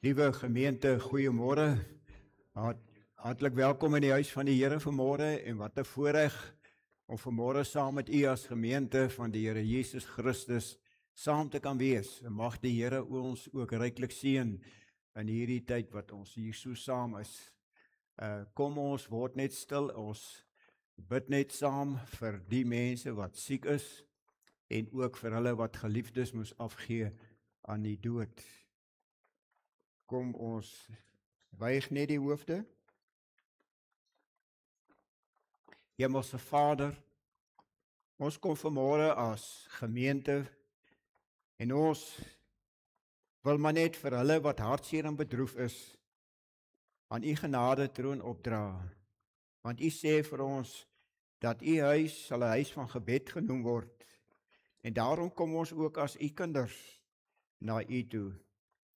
Liewe gemeente, goeiemôre. Hartlik welkom in die huis van die Here vanmôre en wat 'n voorreg om vanmôre saam met u as gemeente van die Here Jesus Christus saam te kan wees. En mag die Here ons ook ryklik seën in hierdie tyd wat ons hier so saam is. Kom ons word net stil, ons bid net saam vir die mense wat siek is en ook vir hulle wat geliefdes moes afgee aan die dood. Kom ons buig net die hoofde. Hemelse Vader, ons kom vanmôre as gemeente en ons wil maar net vir hulle wat hartseer en bedroef is aan u genade troon opdra. Want u sê vir ons dat u huis sal 'n huis van gebed genoem word. En daarom kom ons ook as u kinders na u toe.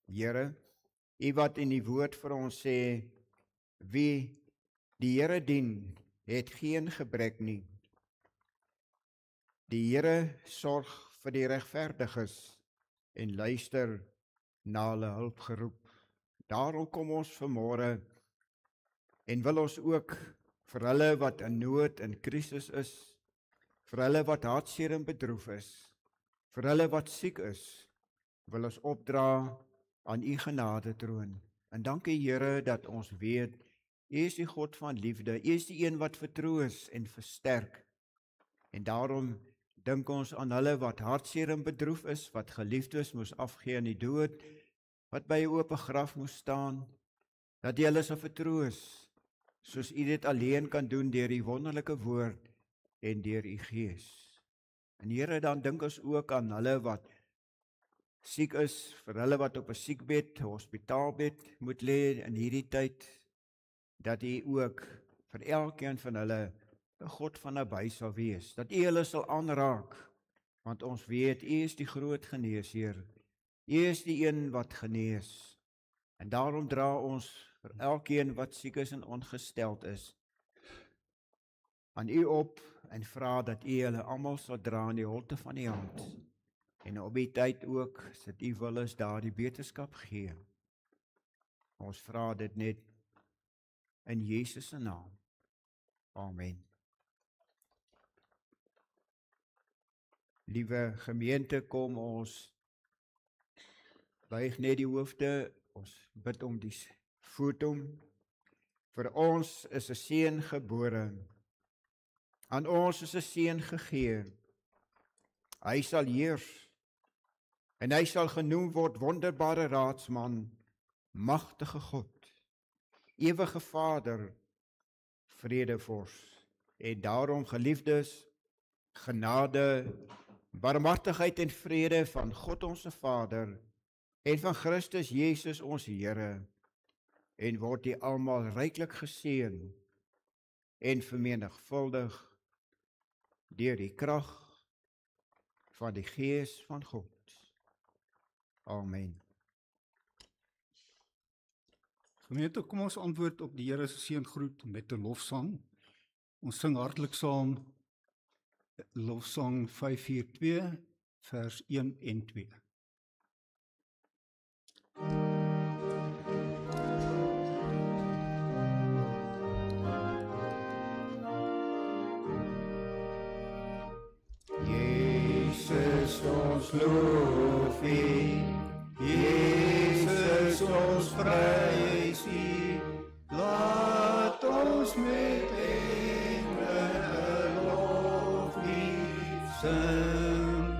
Here, u wat in die woord vir ons sê, wie die Here dien, het geen gebrek nie. Die Here sorg vir die regverdiges en luister na hulle hulpgeroep. Daarom kom ons vanmôre en wil ons ook vir hulle wat in nood en krisis is, vir hulle wat hartseer en bedroef is, vir hulle wat siek is, wil ons opdra aan u genade troon. En dankie Here dat ons weet, u is die God van liefde, u is die een wat vertroos en versterk. En daarom dink ons aan hulle wat hartseer en bedroef is, wat geliefdes moes afgee aan die dood, wat by 'n oop graf moes staan, dat u hulle sal vertroos, soos u dit alleen kan doen deur die wonderlike woord en deur u Gees. En Here, dan dink ons ook aan hulle wat siek is, vir hulle wat op 'n siekbed, hospitaalbed moet lê in hierdie tyd, dat u ook vir elkeen van hulle 'n God van naby sal wees, dat u hulle sal aanraak, want ons weet u is die groot geneesheer, u is die een wat genees. En daarom dra ons vir elkeen wat siek is en ongesteld is, aan u op en vra dat u hulle almal sal dra in die holte van die hand. En op die tyd ook, sit u wil is daar die beterskap gee. Ons vra dit net in Jesus se naam. Amen. Liewe gemeente, kom ons buig net die hoofde, ons bid om die voetom. Vir ons is 'n seun gebore, aan ons is 'n seun gegee. Hy sal heers, en hy sal genoem word wonderbare raadsman, magtige God, ewige Vader, vredevors. En daarom geliefdes, genade, barmhartigheid en vrede van God ons Vader en van Christus Jesus ons Here, en word die almal ryklik geseën en vermenigvuldig deur die krag van die Gees van God. Amen. Gemeente, kom ons antwoord op die Here se seëngroet met 'n lofsang. Ons sing hartlik saam lofsang 542 vers 1 en 2. Jesus ons loof U, Jesus ons prys U, laat ons met engele loflied sing.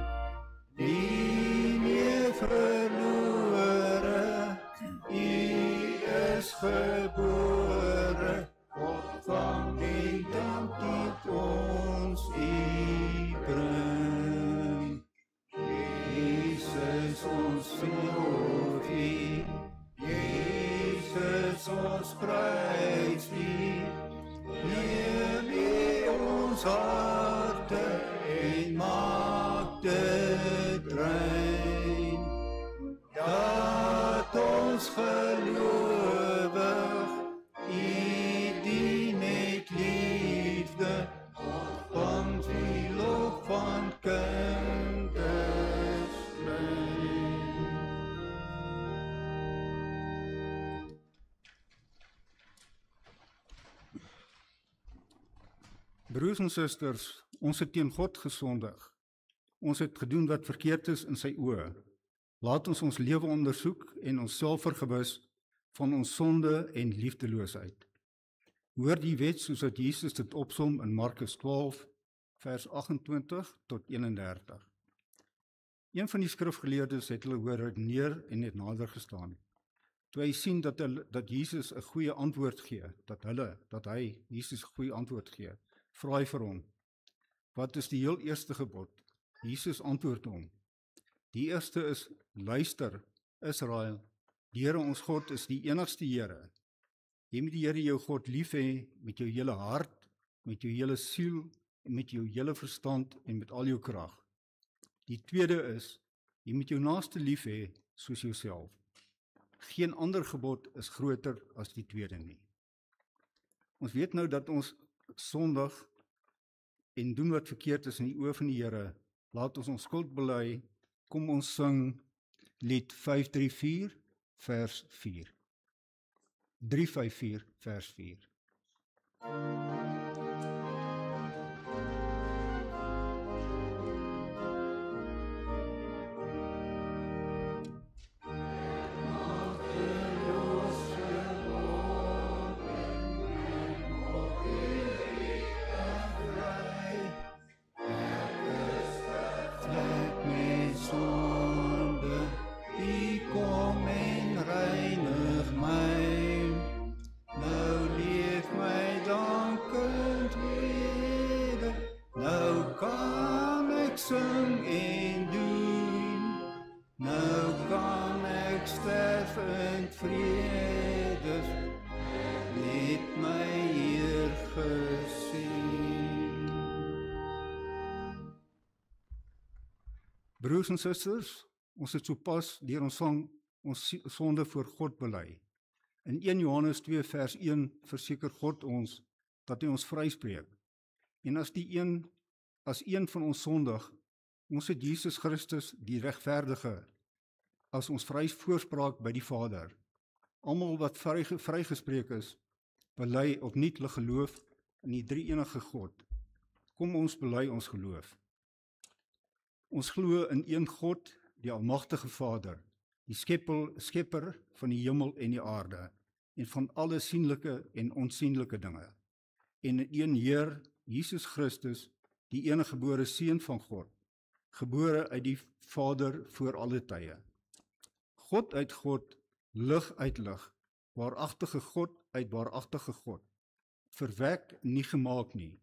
Die meer verlore, U is gebore, God van die dank die ons U bring. Jesus ons loof U, Jesus ons prys U, neem U ons harte en maak dit rein, dat ons gelowig U dien met liefde, van die lof van kinders rein. Broers en susters, ons het teen God gesondig. Ons het gedoen wat verkeerd is in sy oë. Laat ons ons lewe ondersoek en onsself vergewis van ons sonde en liefdeloosheid. Hoor die wet soos dat Jesus dit opsom in Markus 12, vers 28 tot 31. Een van die skrifgeleerdes het hulle hoor redeneer en het nader gestaan. Toe hy sien dat Jesus 'n goeie antwoord gee, dat hy Jesus 'n goeie antwoord gee, vra hy vir hom: "Wat is die heel eerste gebod?" Jesus antwoord hom: "Die eerste is: Luister, Israel, die Here ons God is die enigste Here. Jy moet die Here jou God lief hê met jou hele hart, met jou hele siel en met jou hele verstand en met al jou krag. Die tweede is: jy moet jou naaste lief hê soos jouself. Geen ander gebod is groter as die tweede nie." Ons weet nou dat ons sondig en doen wat verkeerd is in die oë van die Here. Laat ons skuld bely. Kom ons sing lied 534 vers 4. 354 vers 4. Sing en doen, nou kan ek sterf in vrede, met my Heer gesien. Broers en susters, ons het sopas deur ons sang ons sonde voor God bely. In 1 Johannes 2 vers 1 verseker God ons dat hy ons vryspreek. En as een van ons sondig, ons het Jesus Christus, die regverdige, as ons voorspraak by die Vader. Almal wat vrygespreek is, bely opnuut hulle geloof in die drie-enige God. Kom ons bely ons geloof. Ons glo in een God, die almagtige Vader, die skepper van die hemel en die aarde, en van alle sienlike en onsienlike dinge. En in een Heer, Jesus Christus, die enige gebore Seun van God, gebore uit die Vader voor alle tye. God uit God, lig uit lig, waaragtige God uit waaragtige God, verwek nie gemaak nie,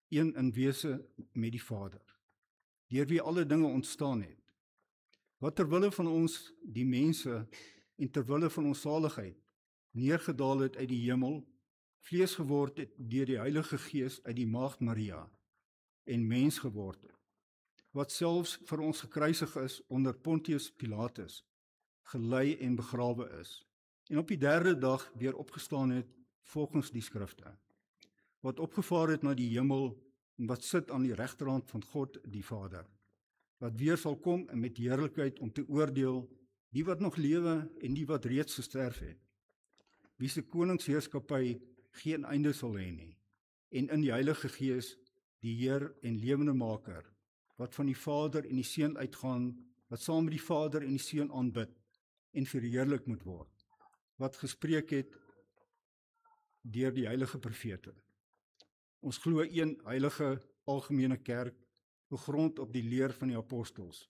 een in wese met die Vader, deur wie alle dinge ontstaan het, wat terwille van ons, die mense, en terwille van ons saligheid, neergedaal het uit die hemel, vlees geword het deur die Heilige Gees uit die Maagd Maria, en mens geword het, wat selfs vir ons gekruisig is onder Pontius Pilatus, gelei en begrawe is, en op die derde dag weer opgestaan het volgens die skrifte, wat opgevaar het na die hemel en wat sit aan die regterhand van God die Vader, wat weer sal kom en met heerlikheid om te oordeel die wat nog lewe en die wat reeds gesterf het, wie se koningsheerskappy geen einde sal hê nie, en in die Heilige Gees, die Heer en lewende Maker, wat van die Vader en die Seun uitgaan, wat saam met die Vader en die Seun aanbid en verheerlik moet word, wat gespreek het deur die heilige profete. Ons glo een heilige algemene kerk, gegrond op die leer van die apostels.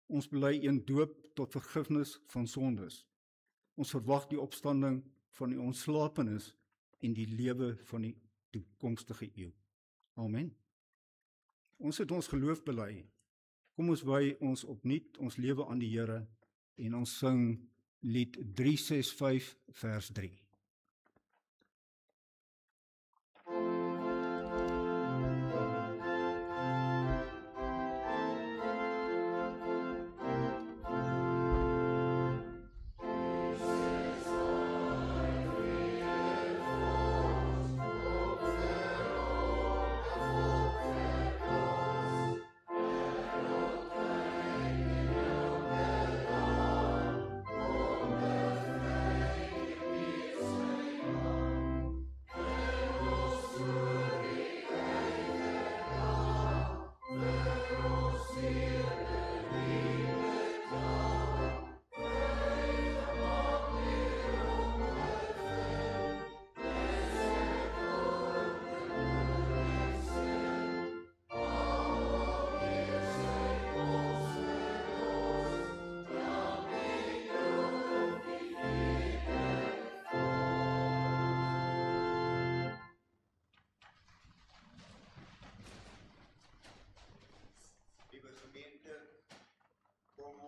Ons bely een doop tot vergifnis van sondes. Ons verwag die opstanding van die ontslapenis en die lewe van die toekomstige eeuw. Amen. Ons het ons geloof bely. Kom ons wy ons opnuut ons lewe aan die Here en ons sing lied 365 vers 3.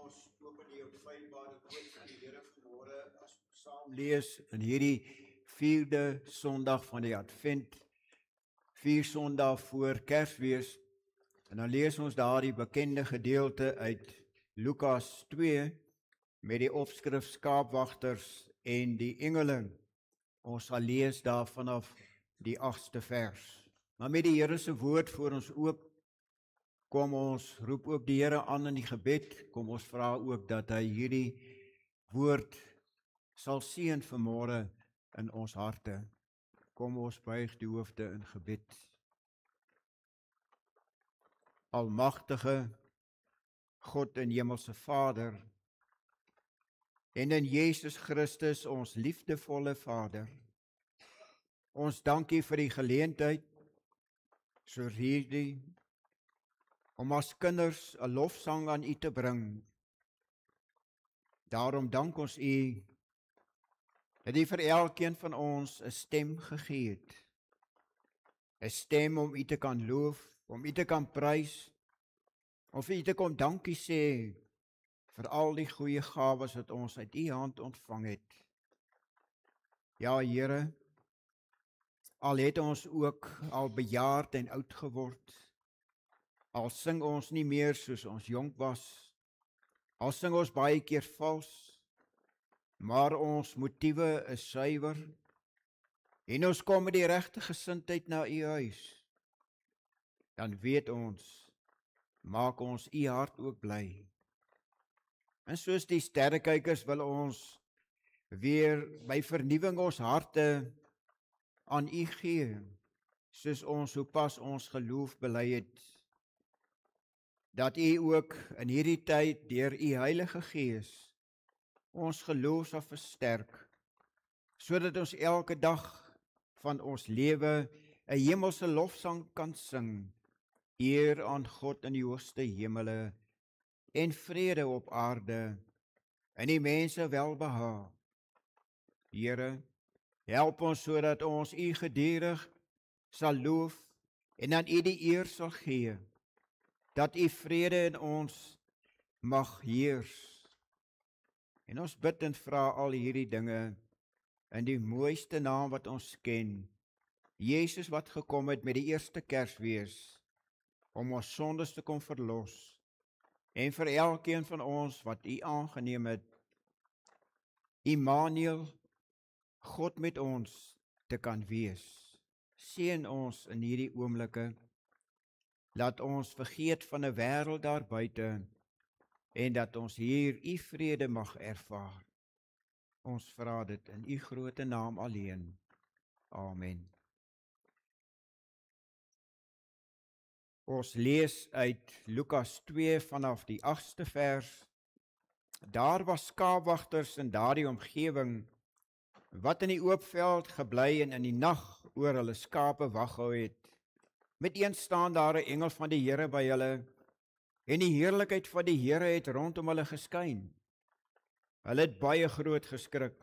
ons open hier op feitbaar dit woord van die Here vanmôre as ons saam lees in hierdie 4de Sondag van die Advent, 4 Sondae voor Kersfees. En dan lees ons daar die bekende gedeelte uit Lukas 2 met die opskrif skaapwagters en die engele. Ons sal lees daar vanaf die 8ste vers. Maar met die Here se woord voor ons oop, kom ons roep ook die Here aan in die gebed. Kom ons vra ook dat hy hierdie woord sal seën vanmôre in ons harte. Kom ons buig die hoofde in gebed. Almagtige God en Hemelse Vader, en in Jesus Christus ons liefdevolle Vader, ons dankie vir die geleentheid, soos hierdie, om as kinders 'n lofsang aan U te bring. Daarom dank ons U, dat U vir elkeen van ons 'n stem gegee het. 'n Stem om U te kan loof, om U te kan prys, om vir U te kom dankie sê, vir al die goeie gawes wat ons uit U hand ontvang het. Ja, Here, al het ons ook al bejaard en oud geword, al sing ons nie meer soos ons jonk was, al sing ons baie keer vals, maar ons motiewe is suiwer, en ons kom met die regte gesindheid na U huis, dan weet ons, maak ons U hart ook bly. En soos die sterrekykers wil ons weer by vernuwing ons harte aan U gee, soos ons sopas ons geloof bely het, dat U ook in hierdie tyd deur U Heilige Gees ons geloof sal versterk, sodat ons elke dag van ons lewe 'n hemelse lofsang kan sing, eer aan God in die hoogste hemele en vrede op aarde en die mense welbehaag. Here, help ons sodat ons U gedurig sal loof en aan U die eer sal gee, dat U vrede in ons mag heers. En ons bid en vra al hierdie dinge in die mooiste naam wat ons ken, Jesus wat gekom het met die eerste Kersfees, om ons sondes te kom verlos, en vir elkeen van ons wat U aangeneem het, Immanuel, God met ons te kan wees. Seën ons in hierdie oomblikke, laat ons vergeet van 'n wêreld daar buite, en dat ons hier U vrede mag ervaar. Ons vra dit in U groote naam alleen. Amen. Ons lees uit Lukas 2 vanaf die 8ste vers. Daar was skaapwagters in daardie omgewing, wat in die oop veld gebly en in die nag oor hulle skape wag gehou het. Met eens staan daar 'n engel van die Here by hulle, en die heerlikheid van die Here het rondom hulle geskyn. Hulle het baie groot geskrik.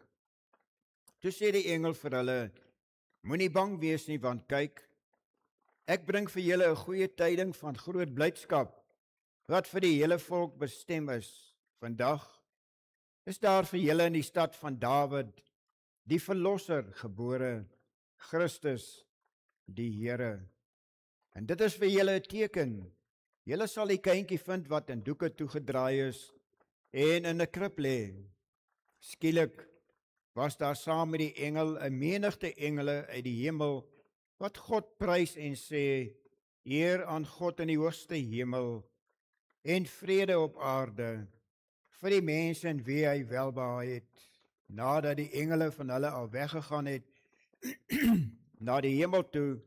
Toe sê die engel vir hulle, moenie bang wees nie, want kyk, ek bring vir julle 'n goeie tyding van groot blydskap, wat vir die hele volk bestem is. Vandag is daar vir julle in die stad van Dawid die Verlosser gebore, Christus, die Here. En dit is vir julle 'n teken. Julle sal die kindjie vind wat in doeke toegedraai is en in 'n krib lê. Skielik was daar saam met die engel 'n menigte engele uit die hemel wat God prys en sê, eer aan God in die hoogste hemel en vrede op aarde vir die mense in wie hy welbehaag het. Nadat die engele van hulle al weggegaan het na die hemel toe,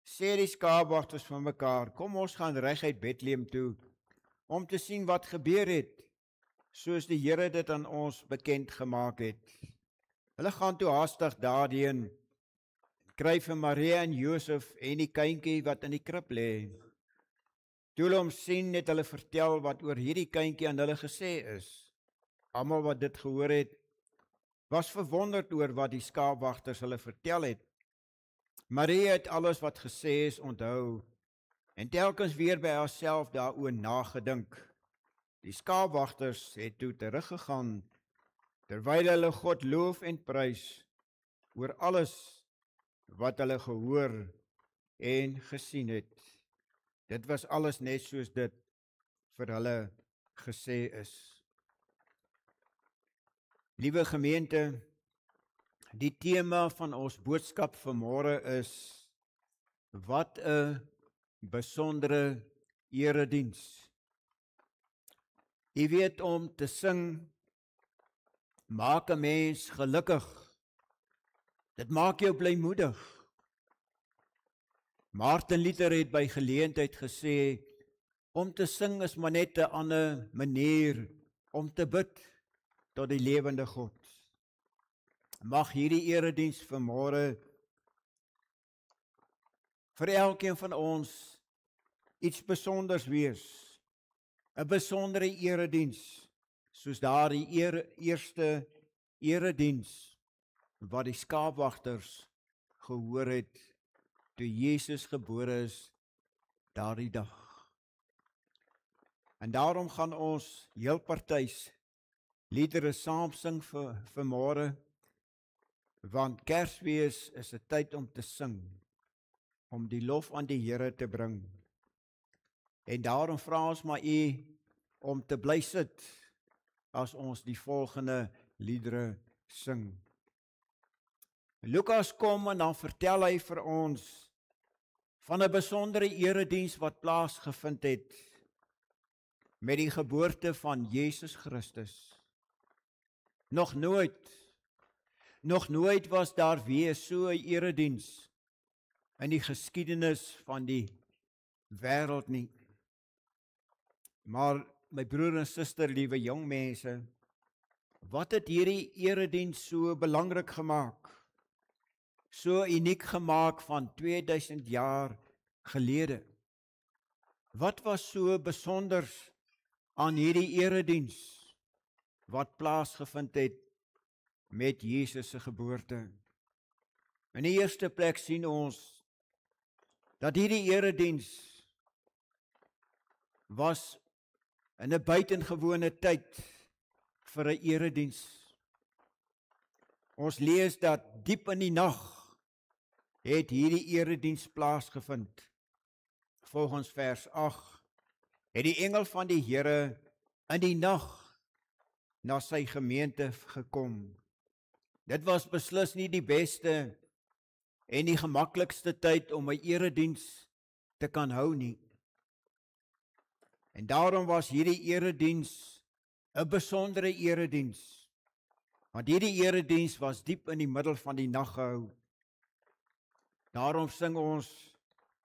sê die skaapwagters van mekaar, kom ons gaan reguit Bethlehem toe, om te sien wat gebeur het, soos die Here dit aan ons bekend gemaak het. Hulle gaan toe haastig daarheen, kry vir Maria en Josef en die kindjie wat in die krib lê. Toe hulle hom sien, het hulle vertel wat oor hierdie kindjie aan hulle gesê is. Almal wat dit gehoor het, was verwonderd oor wat die skaapwagters hulle vertel het. Maria het alles wat gesê is onthou, en telkens weer by haarself daaroor nagedink. Die skaapwagters het toe teruggegaan, terwyl hulle God loof en prys oor alles wat hulle gehoor en gesien het. Dit was alles net soos dit vir hulle gesê is. Liewe gemeente, die tema van ons boodskap vanmôre is, wat 'n besondere erediens. Jy weet, om te sing maak 'n mens gelukkig. Dit maak jou blymoedig. Martin Luther het by geleentheid gesê, om te sing is maar net 'n ander manier om te bid tot die lewende God. Mag hierdie erediens vanmôre vir elkeen van ons iets besonders wees. 'n Besondere erediens, soos daardie eerste erediens wat die skaapwagters gehoor het toe Jesus gebore is daardie dag. En daarom gaan ons heel partytjies liedere saam sing vanmôre, want Kersfees is 'n tyd om te sing, om die lof aan die Here te bring. En daarom vra ons maar u om te bly sit as ons die volgende liedere sing. Lukas kom en dan vertel hy vir ons van 'n besondere erediens wat plaasgevind het met die geboorte van Jesus Christus. Nog nooit was daar weer so 'n erediens in die geskiedenis van die wêreld nie. Maar my broer en suster, liewe jong mense, wat het hierdie erediens so belangrik gemaak? So uniek gemaak van 2000 jaar gelede? Wat was so besonders aan hierdie erediens wat plaasgevind het met Jesus se geboorte? In die eerste plek sien ons dat hierdie erediens was in 'n buitengewone tyd vir 'n erediens. Ons lees dat diep in die nag het hierdie erediens plaasgevind. Volgens vers 8 het die engel van die Here in die nag na sy gemeente gekom. Dit was beslis nie die beste en die gemaklikste tyd om 'n erediens te kan hou nie. En daarom was hierdie erediens 'n besondere erediens, want hierdie erediens was diep in die middel van die nag gehou. Daarom sing ons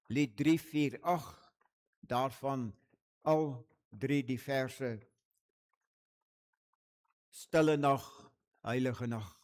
lied 348 daarvan, al 3 die verse. Stille nag, heilige nag.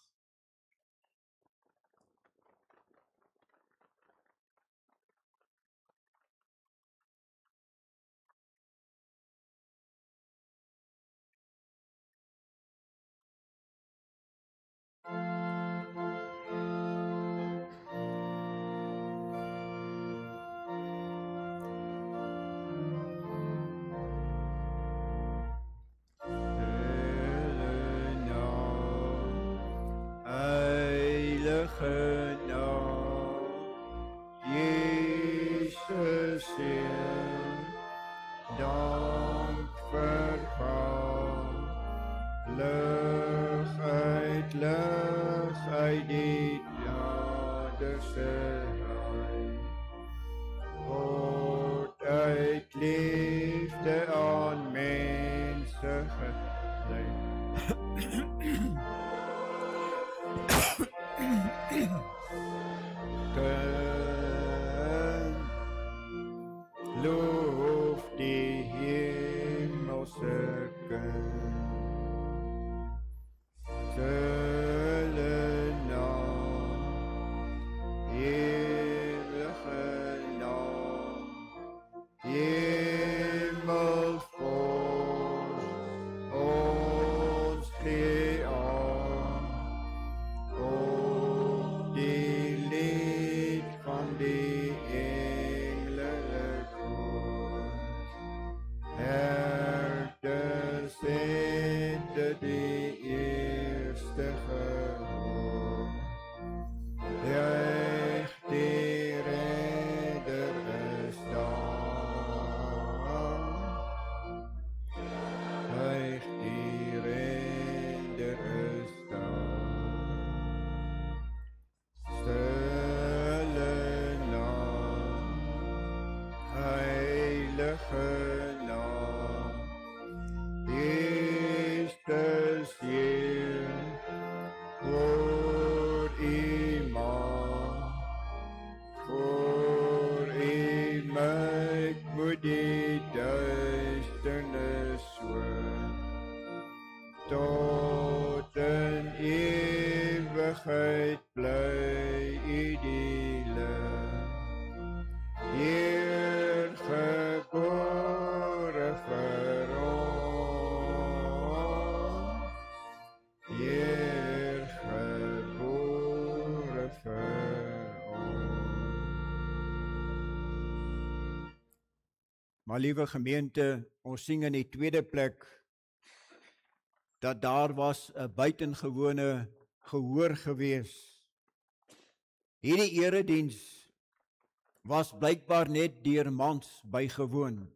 tot in ewigheid bly idylle. Heer gebore vir ons, Heer gebore vir ons. Maar liewe gemeente, ons sing in die tweede plek dat daar was 'n buitengewone gehoor gewees. Hierdie erediens was blykbaar net deur mans bygewoon.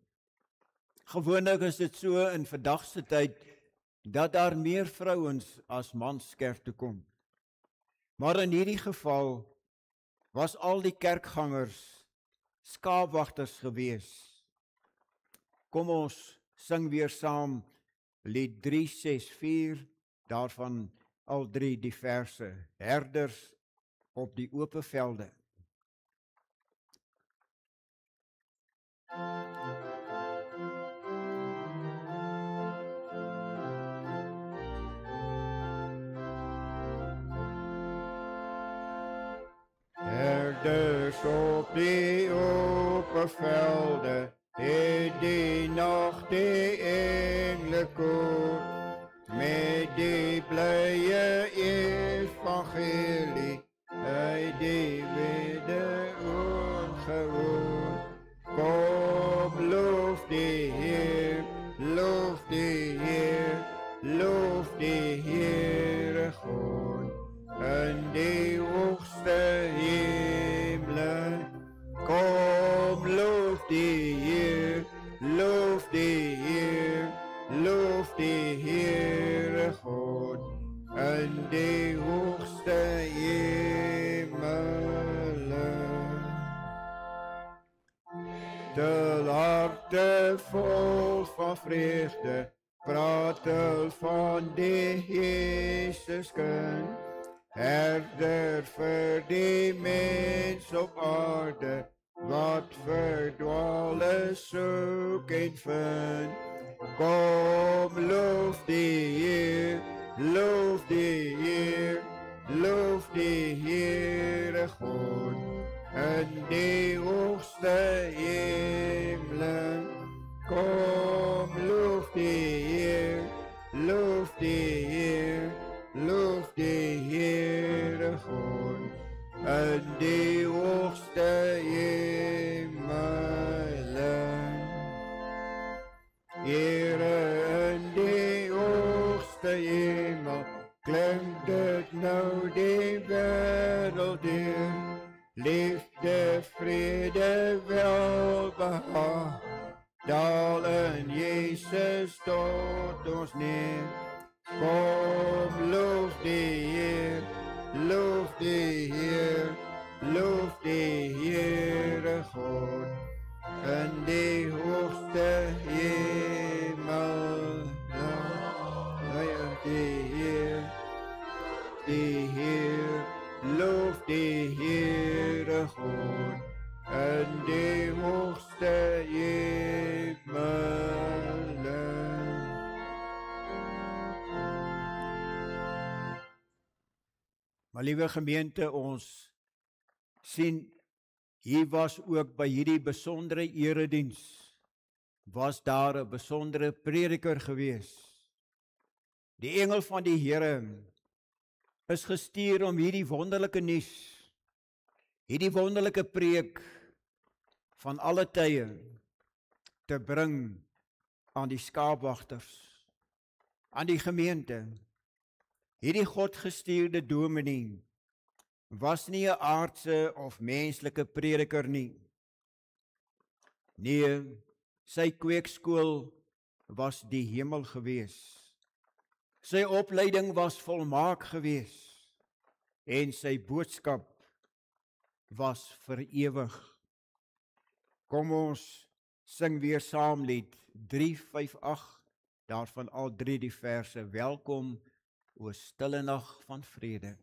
Gewoonlik is dit so in vandag se tyd dat daar meer vrouens as mans kerk toe kom. Maar in hierdie geval was al die kerkgangers skaapwagters gewees. Kom ons sing weer saam lied 364, daarvan al 3 die verse, herders op die oop velde. Herders op die oop velde, het die nacht die engle koor, met die blye evangelie, uit die wederhoor gehoor. Kom, loof die Heer, loof die Heer, loof die Heere God, in die hoogste hemelen. Kom, loof die Heer, loof die Heer, loof die Heere God, in die hoogste hemelen. De harte vol van vreugde, praat van die Jesuskind, herder vir die mens op aarde, wat verdwalen soek en vind. Kom, loof die Heer, loof die Heer, loof die Heere God, in die hoogste hemelen. Kom, loof die Heer, loof die Heer, loof die Heere God, in die hoogste hemelen. Here, in die hoogste hemel, klink dit nou die wêreld deur. Liefde, vrede, welbehaag, daal in Jezus tot ons neer. Kom, loof die Heer, loof die Heer, loof die Heere God, in die hoogste hemel. Die Heer, loof die Heere God, in die hoogste hemelen. Maar liewe gemeente, ons sien, hier was ook by hierdie besondere erediens, was daar 'n besondere prediker gewees. Die engel van die Here is gestuur om hierdie wonderlike nuus, hierdie wonderlike preek van alle tye te bring aan die skaapwagters, aan die gemeente. Hierdie godgestuurde dominee was nie 'n aardse of menslike prediker nie. Nee, sy kweekskool was die hemel gewees. Sy opleiding was volmaak gewees en sy boodskap was vir ewig. Kom ons sing weer saam lied 358, daarvan al 3 die verse. Welkom, o stille nag van vrede.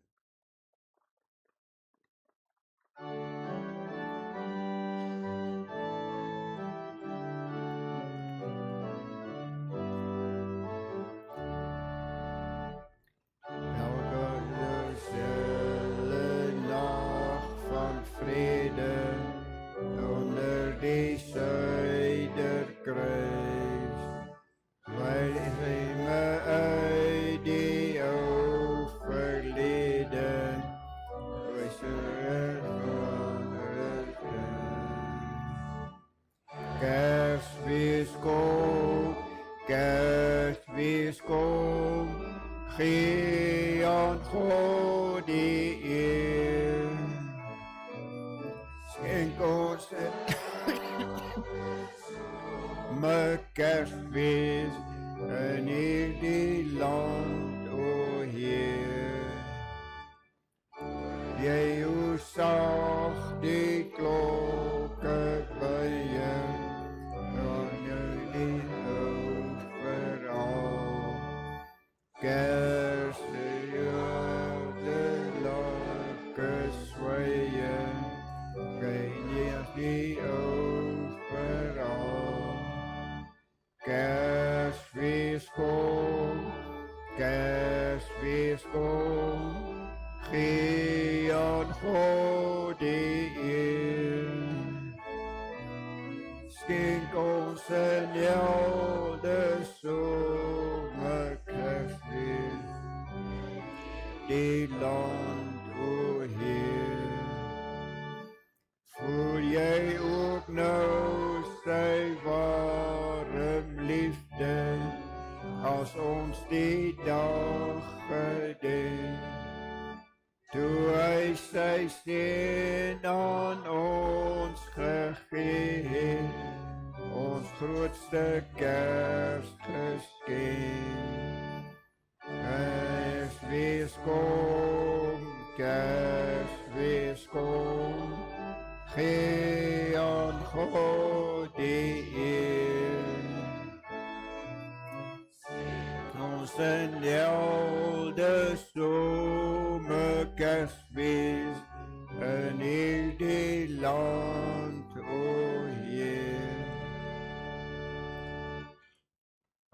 gee aan God die eer. Skenk ons my Kersfees in hierdie land, o Heer. Jy hoe sag die klokke buie, wanneer die hoog verhaal. Kers de lakke swaaie, geneer die overal. Kersfees kom, gee aan God die eer. Skenk ons in jelde somerkersfees, die land, o Heer. Voel jy ook nou sy warm liefde, as ons die dag gedenk, toe hy sy seun aan ons gegee het, ons grootste Kersgeskenk. Kersfees kom, gee aan God die eer. Ons in jelde somerkersfees, in hierdie land, o Heer.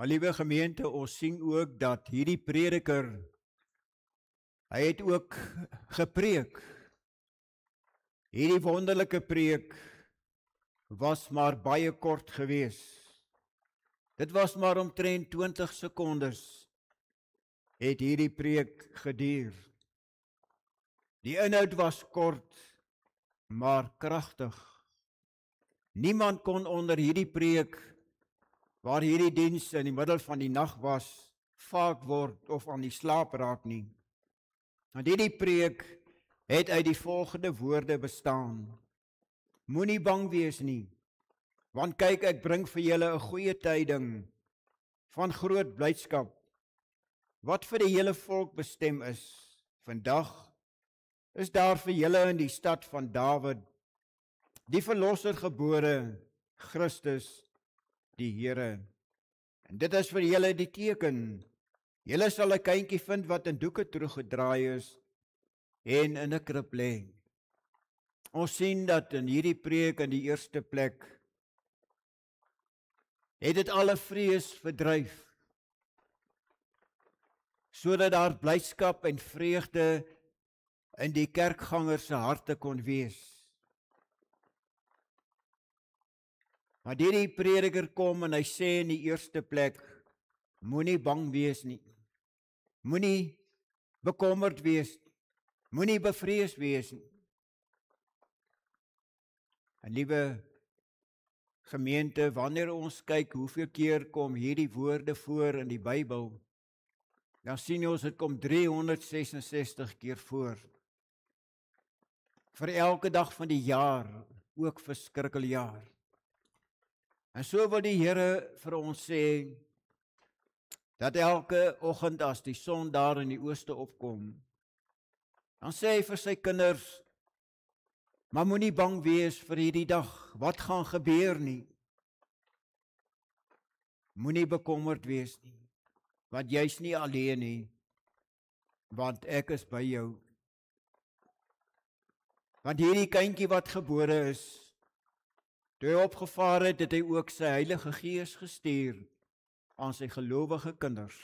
Maar liewe gemeente, ons sien ook dat hierdie prediker, hy het ook gepreek. Hierdie wonderlike preek was maar baie kort gewees. Dit was maar omtrent 20 sekondes het hierdie preek geduur. Die inhoud was kort, maar kragtig. Niemand kon onder hierdie preek, waar hierdie diens in die middel van die nag was, vaak word of aan die slaap raak nie. Want hierdie preek het uit die volgende woorde bestaan. Moenie bang wees nie, want kyk, ek bring vir julle 'n goeie tyding van groot blydskap, wat vir die hele volk bestem is. Vandag is daar vir julle in die stad van Dawid die verlosser gebore, Christus die Here. En dit is vir julle die teken. Julle sal 'n kindjie vind wat in doeke teruggedraai is en in 'n krib lê. Ons sien dat in hierdie preek in die eerste plek het dit alle vrees verdryf, sodat daar blydskap en vreugde in die kerkgangers se harte kon wees. Maar hierdie prediker kom en hy sê in die eerste plek, moenie bang wees nie, moenie bekommerd wees, moenie bevrees wees nie. En liewe gemeente, wanneer ons kyk hoeveel keer kom hierdie woorde voor in die Bybel, dan sien ons dit kom 366 keer voor. Vir elke dag van die jaar, ook vir skrikkeljaar. En so wil die Here vir ons sê, dat elke oggend as die son daar in die ooste opkom, dan sê hy vir sy kinders, maar moenie bang wees vir hierdie dag, wat gaan gebeur nie. Moenie bekommerd wees nie, want jy's nie alleen nie, want ek is by jou. Want hierdie kindjie wat gebore is, toe hy opgevaar het, het hy ook sy Heilige Gees gestuur aan sy gelowige kinders.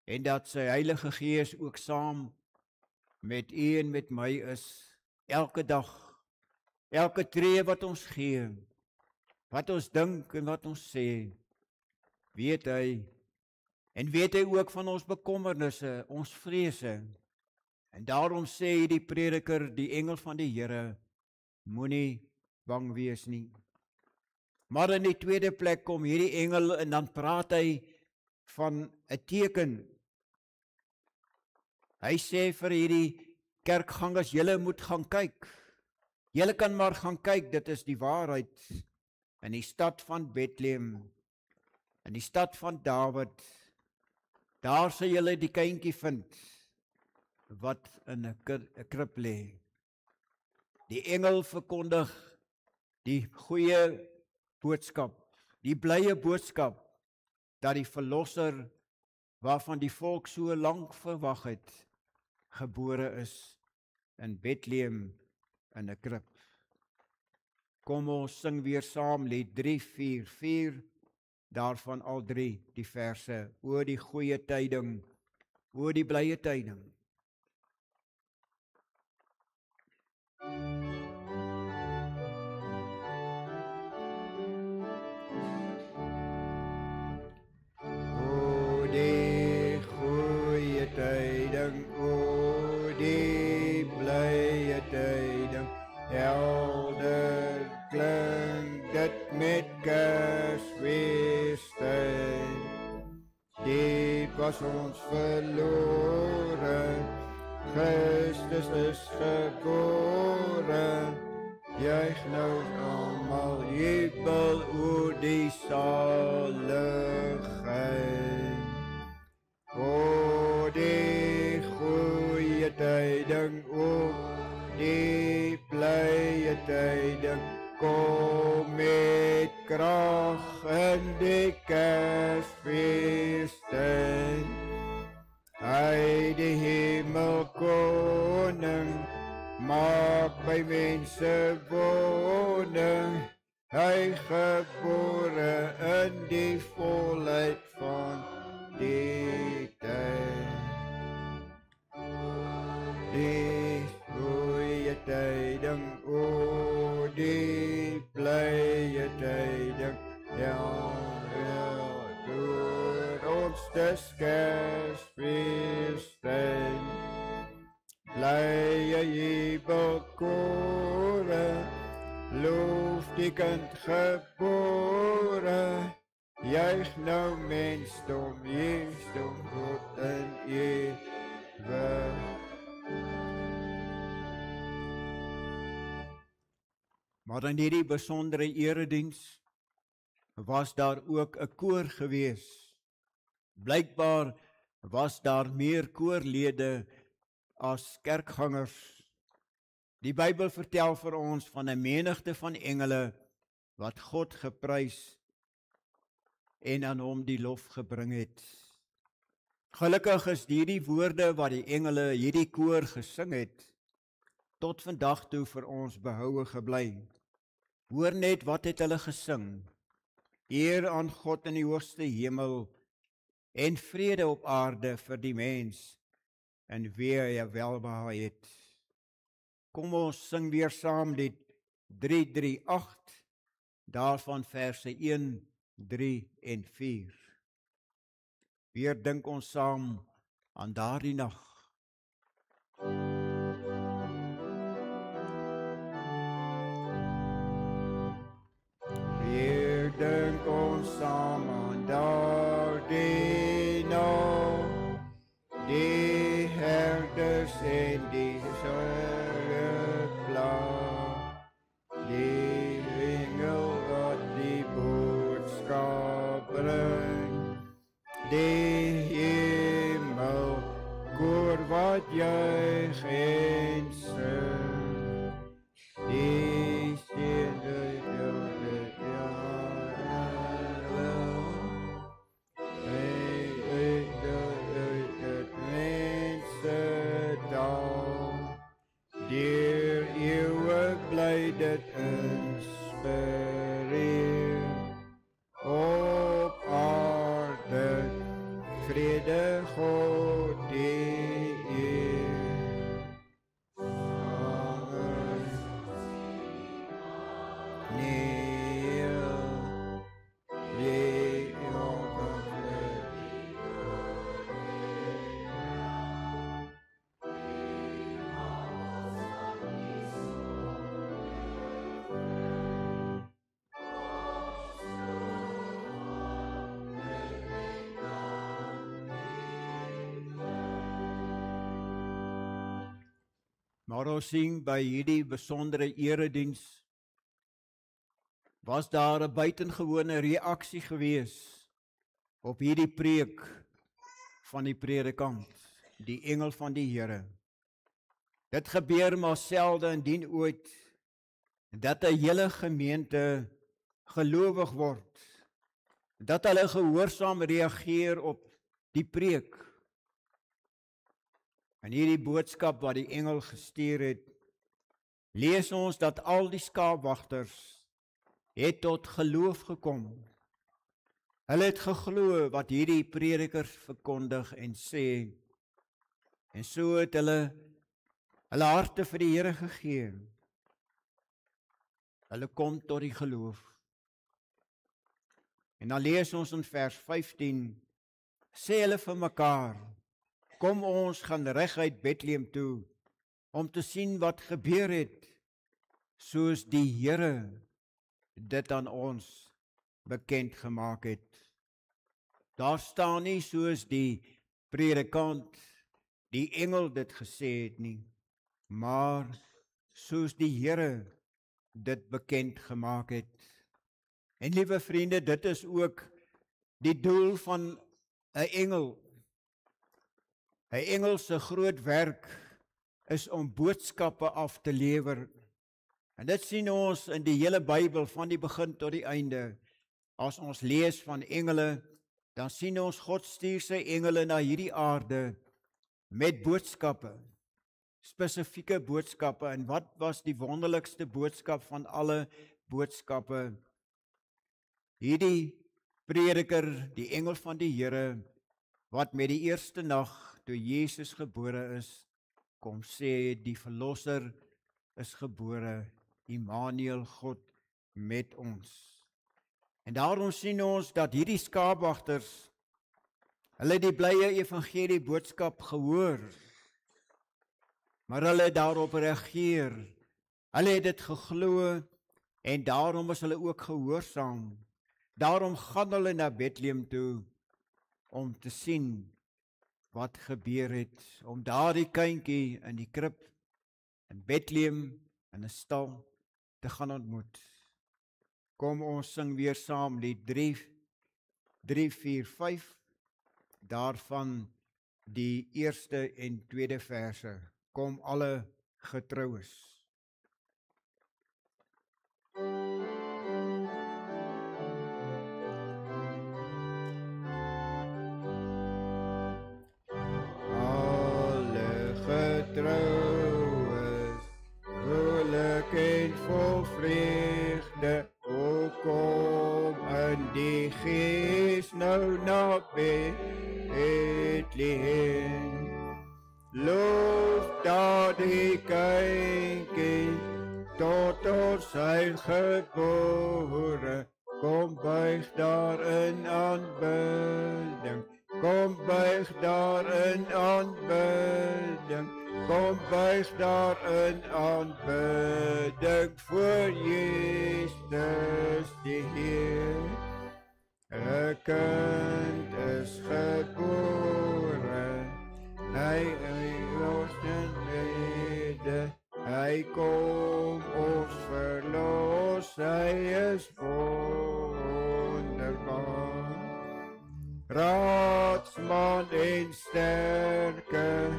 En dat sy Heilige Gees ook saam met u en met my is, elke dag, elke tree wat ons gee, wat ons dink en wat ons sê, weet hy, en weet hy ook van ons bekommernisse, ons vrese. En daarom sê die prediker, die engel van die Here, moenie bang wees nie. Maar in die tweede plek kom hierdie engel en dan praat hy van 'n teken, Hy sê vir hierdie kerkgangers, julle moet gaan kyk. Julle kan maar gaan kyk, dit is die waarheid. In die stad van Bethlehem, in die stad van Dawid, daar sal julle die kindjie vind, wat in 'n krib lê. Die engel verkondig die goeie boodskap, die blye boodskap, dat die verlosser, waarvan die volk so lank verwag het, gebore is in Bethlehem in 'n krib. Kom ons sing weer saam lied 344, daarvan al 3 die verse, oor die goeie tyding, oor die blye tyding. O die goeie tyding, o die blye tyding, helder klink dit met Kersfeestyd. Diep was ons verlore, Christus is gebore, juich nou almal jubel oor die saligheid. O die goeie tyding, o die blye tyding, kom met krag in die Kersfeestyd. Hy die hemelkoning, maak by mense woning, hy gebore in die volheid van die tyd. Die goeie tyding, o die blye tyding, ja, door ons des Kersfeestyd. Blye jubelkore, loof die kind gebore, juich nou mensdom, God in ewig. Maar in hierdie besondere erediens was daar ook 'n koor gewees. Blykbaar was daar meer koorlede as kerkgangers. Die Bybel vertel vir ons van 'n menigte van engele wat God geprys en aan hom die lof gebring het. Gelukkig is hierdie woorde wat die engele hierdie koor gesing het, tot vandag toe vir ons behoue gebly. Hoor net wat het hulle gesing. Eer aan God in die hoogste hemel en vrede op aarde vir die mens en wie hy welbehae het. Kom ons sing weer saam die 338, daarvan verse 1, 3 en 4. Weer dink ons saam aan daardie nag. Weer dink ons saam aan daardie nag, die herders en die surgpla, die engel wat die boodskap bring, die hemel koor wat juich en sing, die stede deur eeuwig bly dit inspireer. Op aarde vrede God die eer. Amen. Neel, die Maar ons sien by hierdie besondere erediens was daar 'n buitengewone reaksie gewees op hierdie preek van die predikant, die engel van die Here. Dit gebeur maar selde indien ooit dat 'n hele gemeente gelowig word, dat hulle gehoorsaam reageer op die preek. En hierdie boodskap wat die engel gestuur het, lees ons dat al die skaapwagters het tot geloof gekom. Hulle het geglo wat hierdie predikers verkondig en sê, en so het hulle harte vir die Here gegee. Hulle kom tot die geloof. En dan lees ons in vers 15, sê hulle vir mekaar, kom ons gaan reguit Bethlehem toe, om te sien wat gebeur het, soos die Here dit aan ons bekend gemaak het. Daar staan nie soos die predikant, die engel dit gesê het nie, maar soos die Here dit bekend gemaak het. En liewe vriende, dit is ook die doel van 'n engel. 'n Engel se groot werk is om boodskappe af te lewer. En dit sien ons in die hele Bybel van die begin tot die einde. As ons lees van engele, dan sien ons God stuur sy engele na hierdie aarde met boodskappe, spesifieke boodskappe. En wat was die wonderlikste boodskap van alle boodskappe? Hierdie prediker, die engel van die Here, wat met die eerste nag toe Jesus gebore is, kom sê die verlosser is gebore, Immanuel, God met ons. En daarom sien ons dat hierdie skaapwagters, hulle die blye evangelie boodskap gehoor, maar hulle het daarop reageer. Hulle het dit geglo en daarom is hulle ook gehoorsaam. Daarom gaan hulle na Bethlehem toe om te sien wat gebeur het, om daardie kindjie in die krib in Bethlehem in 'n stal te gaan ontmoet. Kom ons sing weer saam lied 3, 4, 5, daarvan die eerste en tweede verse. Kom alle getroues. Alle getroues, vrolik en vol vreugde, o kom in die gees nou na Bethlehem. Loof dat die kindjie tot ons zijn gebore, kom buig daar in aanbidding, kom buig daar in aanbidding, kom buig daar in aanbidding voor Jezus die Heer. 'n kind is gebore, hy ons in rede, hy kom ons verlos, hy is wonderbaar. Raadsman en sterke,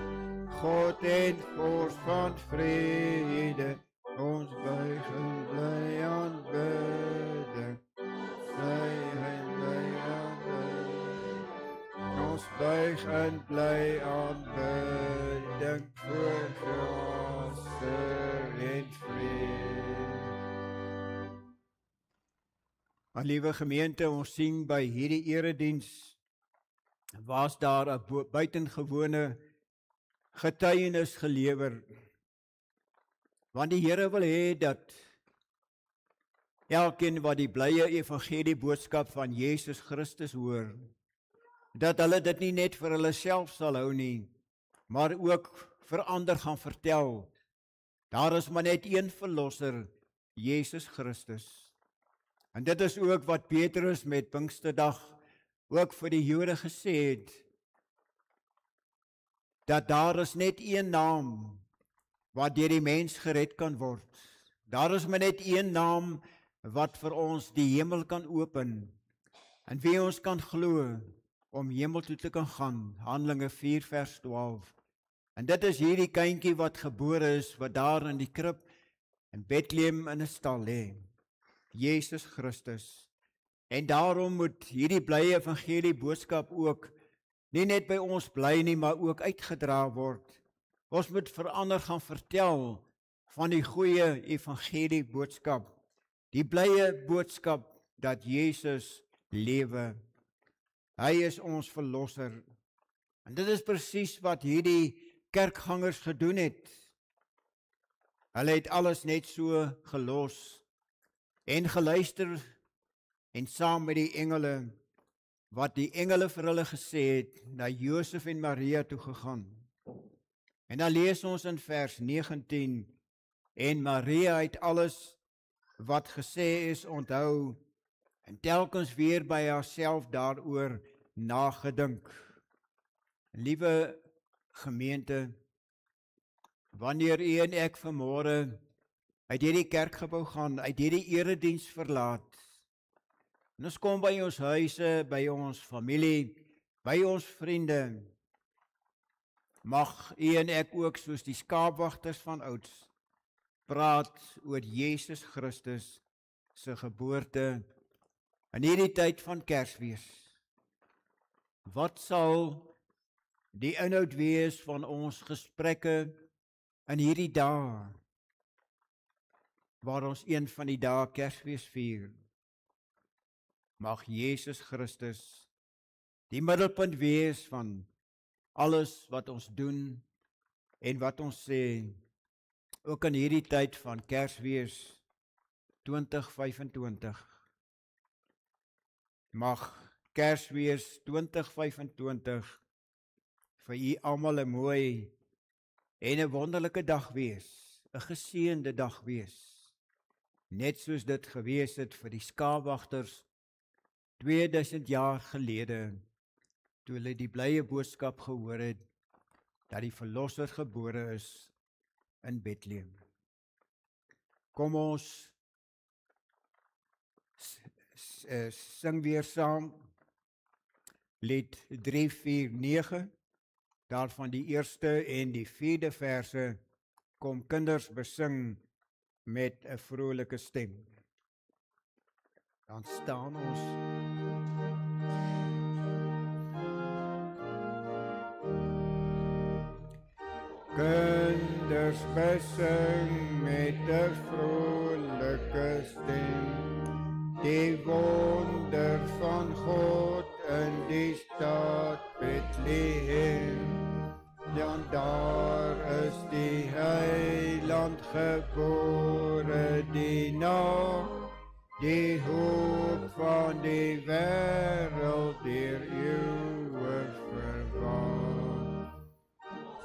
God en vors van vrede, ons buig en bly aanbidding, ons buig en bly aanbidding voor Vader en vrede. Liewe gemeente, ons sien by hierdie erediens was daar 'n buitengewone getuienis gelewer. Want die Here wil hê dat elkeen wat die blye evangelie boodskap van Jesus Christus hoor, dat hulle dit nie net vir hulle self sal hou nie, maar ook vir ander gaan vertel. Daar is maar net een verlosser, Jesus Christus. En dit is ook wat Petrus met Pinksterdag ook vir die Jode gesê het, dat daar is net een naam waar deur die mens gered kan word. Daar is maar net een naam wat vir ons die hemel kan open, en wie ons kan glo om hemel toe te kan gaan. Handelinge 4 vers 12. En dit is hierdie kindjie wat gebore is, wat daar in die krib in Bethlehem in 'n stal lê. Jesus Christus. En daarom moet hierdie blye evangelie boodskap ook nie net by ons bly nie, maar ook uitgedra word. Ons moet verander gaan vertel van die goeie evangelie boodskap. Die blye boodskap dat Jesus lewe. Hy is ons verlosser. En dit is presies wat hierdie kerkgangers gedoen het. Hulle het alles net so gelos en geluister en saam met die engele, wat die engele vir hulle gesê het, na Josef en Maria toe gegaan. En dan lees ons in vers 19, en Maria het alles wat gesê is onthou, en telkens weer by haarself daaroor nagedink. Liewe gemeente, wanneer u en ek vanmôre uit hierdie kerkgebou gaan, uit hierdie erediens verlaat, en ons kom by ons huise, by ons familie, by ons vriende, mag u en ek ook soos die skaapwagters van ouds praat oor Jesus Christus se geboorte in hierdie tyd van Kersfees. Wat sal die inhoud wees van ons gesprekke in hierdie dae, waar ons een van die dae Kersfees vier? Mag Jesus Christus die middelpunt wees van alles wat ons doen en wat ons sê, ook in hierdie tyd van Kersfees 2025. Mag Kersfees 2025 vir u almal 'n mooi en 'n wonderlike dag wees, 'n geseënde dag wees, net soos dit gewees het vir die skaapwagters 2000 jaar gelede, toe hulle die blye boodskap gehoor het, dat die verlosser gebore is in Bethlehem. Kom ons sing weer saam, lied 349, daarvan die eerste en die 4de verse, kom kinders besing met 'n vrolike stem. Dan staan ons. Kinders besing met 'n vrolike stem, die wonder van God in die stad Bethlehem. Dan daar is die heiland gebore, die hoop van die wêreld deur eeue verwant.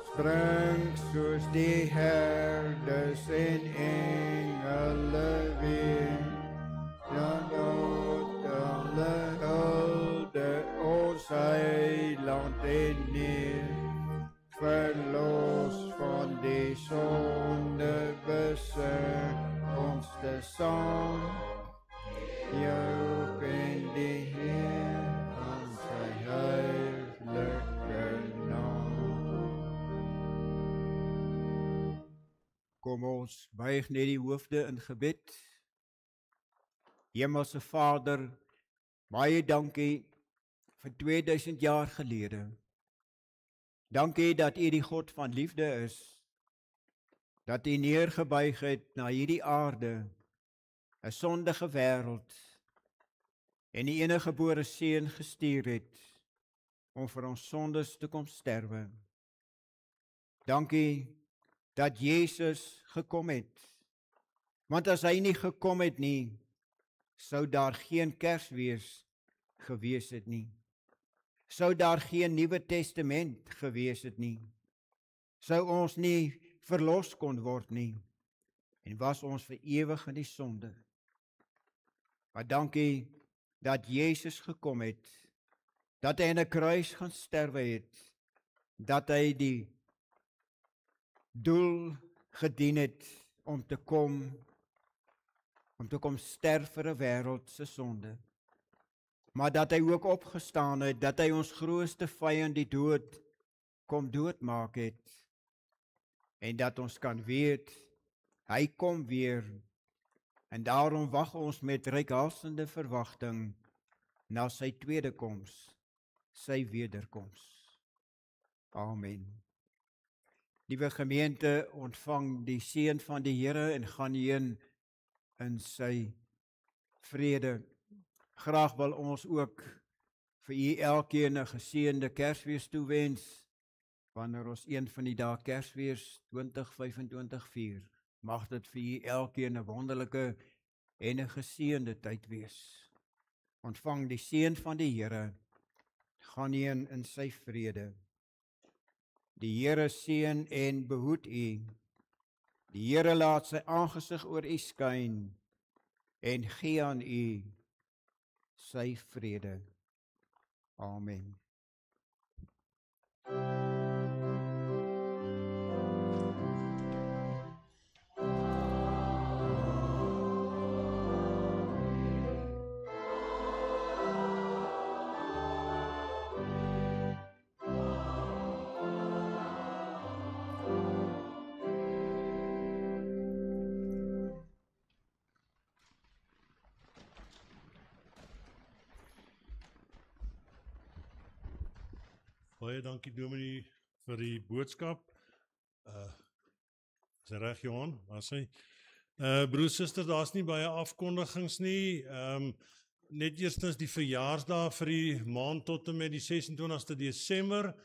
Spring soos die herders en engele weer, dan dood alle hulde ons heiland en neer, verlos van die sonde besing ons te saam, jou en die Heer van sy heilige naam. Kom ons buig net die hoofde in gebed. Hemelse Vader, baie dankie vir 2000 jaar gelede. Dankie dat U die God van liefde is, dat U neergebuig het na hierdie aarde, 'n sondige wêreld, en die enige gebore seun gestuur het om vir ons sondes te kom sterwe. Dankie dat Jesus gekom het, want as hy nie gekom het nie, sou daar geen Kersfees gewees het nie. Sou daar geen Nuwe Testament gewees het nie. Sou ons nie verlos kon word nie, en was ons vir ewig in die sonde. Maar dankie dat Jesus gekom het, dat hy in 'n kruis gaan sterwe het, dat hy die doel gedien het om te kom sterf vir 'n wêreld se sonde. Maar dat hy ook opgestaan het, dat hy ons grootste vyand die dood kom doodmaak het, en dat ons kan weet, hy kom weer, en daarom wag ons met reikhalsende verwagting na sy tweede koms, sy wederkoms. Amen. Liewe gemeente, ontvang die seën van die Here en gaan heen in sy vrede. Graag wil ons ook vir u elkeen 'n geseënde Kersfees toewens, wanneer ons een van die dae Kersfees 2025 vier. Mag dit vir u elkeen 'n wonderlike en 'n geseënde tyd wees. Ontvang die seën van die Here, gaan heen in sy vrede. Die Here seën en behoed u. Die Here laat sy aangesig oor u skyn en gee aan u sy vrede. Amen. Baie dankie Dominee vir die boodskap. Is reg Johan, was hy? Broers, susters, daar's nie baie afkondigings nie. Net eerstens die verjaarsdag vir die maand tot en met die 26ste Desember.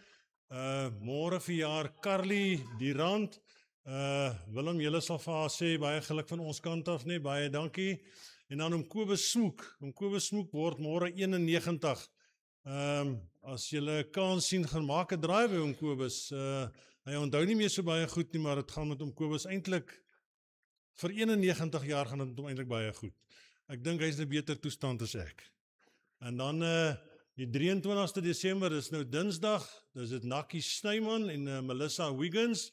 Môre verjaar Carly die Rand. Willem, julle sal vir haar sê baie geluk van ons kant af, nee, baie dankie. En dan Kobus Smoek word môre 91. As julle kans sien, gaan maak 'n draai by Kobus. Hy onthou nie meer so baie goed nie, maar dit gaan met Kobus eintlik vir 91 jaar gaan dit eintlik baie goed. Ek dink hy's in 'n beter toestand as ek. En dan die 23ste Desember is nou Dinsdag, dis dit Nakkie Snyman en Melissa Wiggins.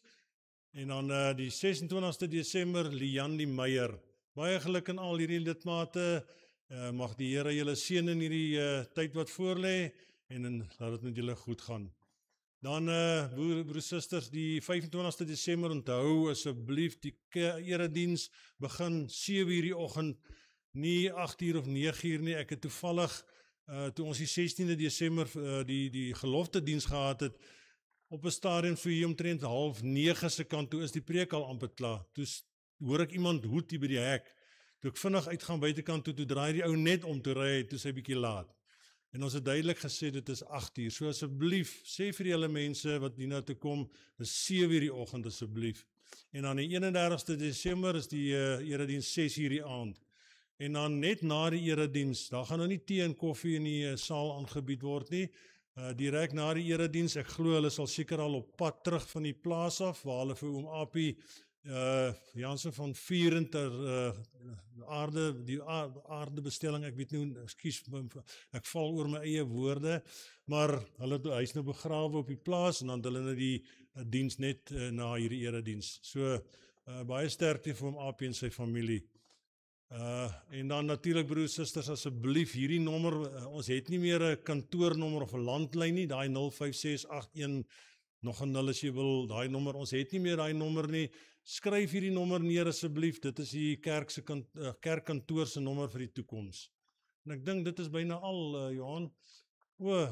En dan die 26ste Desember Lian die Meyer. Baie geluk aan al hierdie lidmate. Mag die Here julle seën in hierdie tyd wat voorlê en laat dit met julle goed gaan. Dan broers susters, die 25ste Desember onthou asseblief die erediens begin 7:00 die oggend, nie 8:00 of 9:00 nie. Ek het toevallig toe ons die 16de Desember die geloftediens gehad het, op 'n stadium vir hier omtrent 8:30 se kant, toe is die preek al amper klaar. Toe hoor ek iemand hoed hier by die hek. Toe ek vinnig uitgaan buitekant toe draai die ou net om, toe ry hy, toe sy bietjie laat. En ons het duidelik gesê, dit is 8:00, so asseblief, sê vir julle mense wat hier na toe kom, dis 7:00 die oggend asseblief. En dan die 31ste Desember is die erediens 6:00 die aand. En dan net na die erediens, daar gaan nou nie tee en koffie in die saal aangebied word nie, direk na die erediens, ek glo hulle sal seker al op pad terug van die plaas af, waar hulle vir oom Appie Jansen van Vieren ter die aardebestelling, ek weet nie, ekskuus, ek val oor my eie woorde, maar hy is nou begrawe op die plaas, en dan hulle nou die diens net na hierdie erediens. So, baie sterkte vir hom Appie en sy familie. En dan natuurlik broers, susters, asseblief hierdie nommer, ons het nie meer 'n kantoornommer of 'n landlyn nie, daai 05681 nog 'n 0 as jy wil, daai nommer, ons het nie meer daai nommer nie. Skryf hierdie nommer neer asseblief, dit is die kerkkantoor se nommer vir die toekoms. En ek dink dit is byna al, Johan.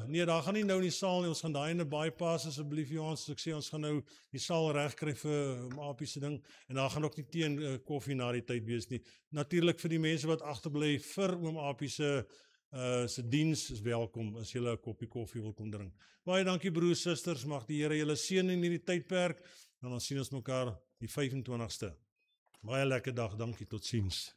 Nee, daar gaan nie nou in die saal nie, ons gaan daai in 'n bypass asseblief, Johan, soos ek sê, ons gaan nou die saal regkry vir Appie se ding, en daar gaan ook nie tee en koffie na die tyd wees nie. Natuurlik vir die mense wat agterbly vir oom Appie se diens is welkom, as julle 'n koppie koffie wil kom drink. Baie dankie broers, susters, mag die Here julle seën in hierdie tydperk, en dan sien ons mekaar die 25ste. Baie lekker dag, dankie, totsiens.